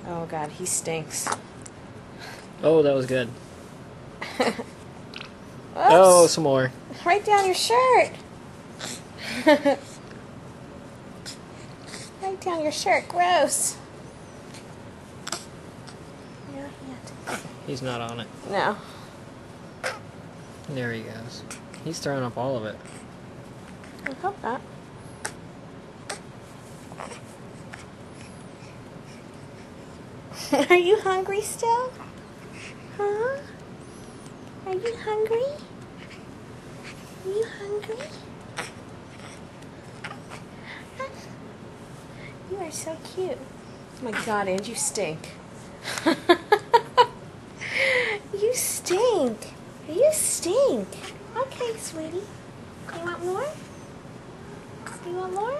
Oh God, he stinks. Oh, that was good. Oops. Oh, some more. Right down your shirt. Right down your shirt. Gross. Your hand. He's not on it. No. There he goes. He's throwing up all of it. I hope not. Are you hungry still? Huh? Are you hungry? Are you hungry? You are so cute. Oh my God, and you stink. You stink. You stink. Okay, sweetie. You want more? You want more?